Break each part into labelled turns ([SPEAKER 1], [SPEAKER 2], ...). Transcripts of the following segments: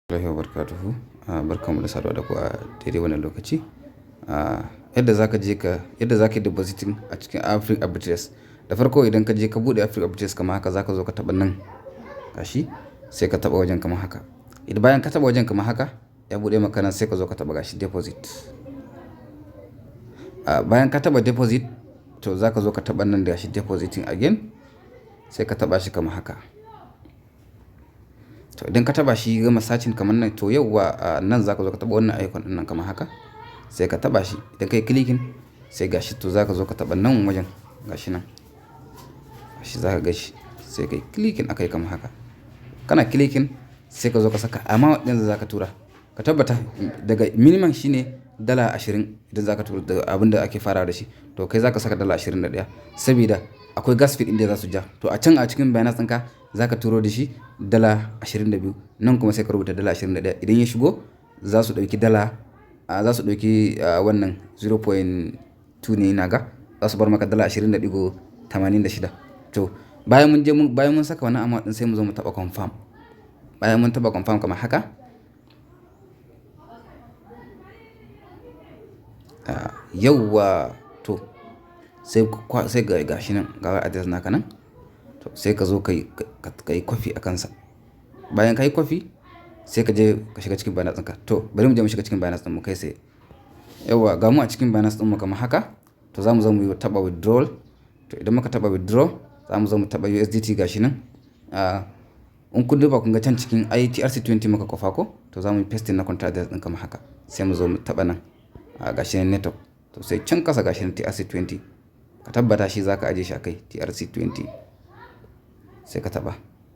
[SPEAKER 1] Alaihi wabarakatuhu. Barkanmu da saduwa da ku a daidai wannan lokaci. Yadda za ka yi depositing a cikin Africa Arbitrage. Da farko idan ka je ka buɗe Africa Arbitrage kamar haka, za ka zo ka taɓa nan gashi, sai ka taɓa wajen kamar haka. Idan bayan ka taɓa wajen kamar haka ya buɗe maka nan, sai ka zo ka taɓa gashi deposit. Bayan ka taɓa deposit, to za ka zo ka taɓa nan da gashi depositing again, sai ka taɓa shi kamar haka. To idan ka taba shi gama sacin kamar nan, to yauwa nan za ka zo ka taba wannan icon din nan kamar haka, sai ka taba shi. Idan kai clicking sai gashi, to za ka zo ka taba nan wajen gashi nan, gashi za ka gashi, sai kai clicking akai kamar haka. Kana clicking sai ka zo ka saka amount din da za ka tura. Ka tabbata daga minimum shine dala 20 idan za ka tura da abin da ake fara da shi, to kai za ka saka dala 21 saboda akwai gas fee inda za su ja. To a can a cikin Binance ɗinka za ka turo da shi dala 22, nan kuma sai ka rubuta dala 21. Idan ya shigo za su ɗauki wannan 0.2 ne na ga, za su bar maka dala 20.86. To bayan mun saka wannan amount din sai mu zo mu taɓa confirm. Bayan mun taɓa confirm kamar haka, yauwa to sai ga shi nan ga address naka nan, to sai ka zo ka yi copy a kansa. Bayan ka yi copy sai ka je ka shiga cikin Binance ɗinka. To bari mu je mu shiga cikin Binance ɗin mu kai sai. Yauwa ga mu a cikin Binance ɗin mu kamar haka, to za mu zo mu taɓa withdrawal. To idan muka taɓa withdraw, za mu zo mu taɓa USDT gashi nan. In kun duba kun ga can cikin TRC20 muka kofa ko, to za mu paste na contract address ɗin kamar haka, sai mu zo mu taɓa nan gashi nan network. To sai can kasa gashi nan TRC20, ka tabbata shi za ka aje shi a kai TRC20, sai ka taɓa,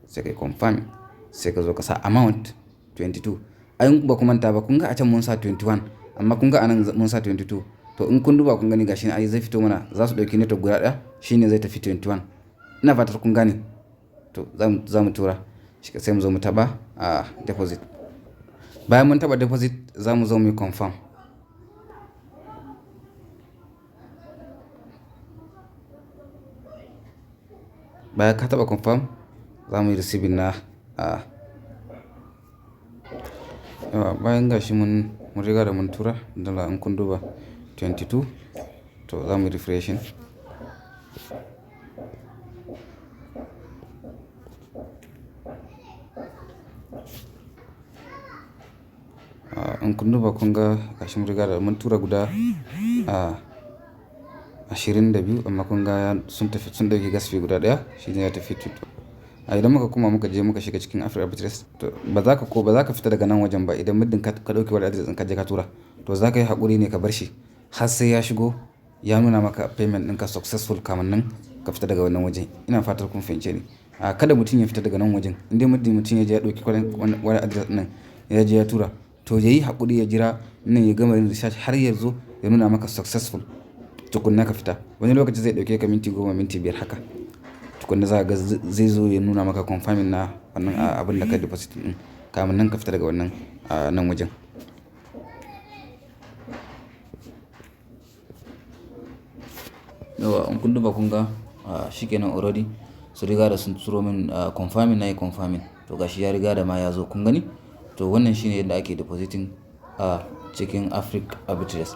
[SPEAKER 1] sai ka yi confirm, sai ka zo ka sa amount 22. Ayin ba ku manta ba, kun ga a can mun sa 21, amma kun ga anan mun sa 22. To in kun duba kun gani gashi nan zai fito mana, za su ɗauki network guda ɗaya shine zai tafi 21. Ina fatar kun gane. To za mu tura shi, sai mu zo mu taɓa deposit. Bayan mun taɓa deposit za mu zo mu yi confirm. Bayan ka taɓa confirm za mu yi receiving na bayan gashi mun riga da mun tura dala, in kun duba 22. To za mu yi refreshing. In kun duba kun ga gashi mun riga da mun tura guda 22, amma kun ga sun dauki gas fee guda ɗaya, shi ne ya tafi 22. Idan muka kuma muka je muka shiga cikin Africa Arbitrage, to ba za ka fita daga nan wajen ba. Idan muddin ka ɗauki wani address ɗin ka je ka tura, to za ka yi haƙuri ne ka bar shi har sai ya shigo ya nuna maka payment ɗinka successful, kamin nan ka fita daga wannan wajen. Ina fatar kun fahimce ni. Kada mutum ya fita daga nan wajen. Indai muddin mutum ya je ya ɗauki wani address ɗin ya je ya tura, to ya yi haƙuri ya jira nan ya gama yin research har ya zo ya nuna maka successful, tukunna ka fita. Wani lokaci zai ɗauke ka minti 10, minti 5 haka, tukunna za ga zai zo ya nuna maka confirming na wannan abin da ka deposit ɗin, kamin nan ka fita daga wannan nan wajen. Yawa in kun duba kun ga shikenan already su riga da sun turo min confirming, na yi confirming. To gashi ya riga da ma ya zo kun gani. To wannan shine yadda ake depositing a cikin Africa Arbitrage.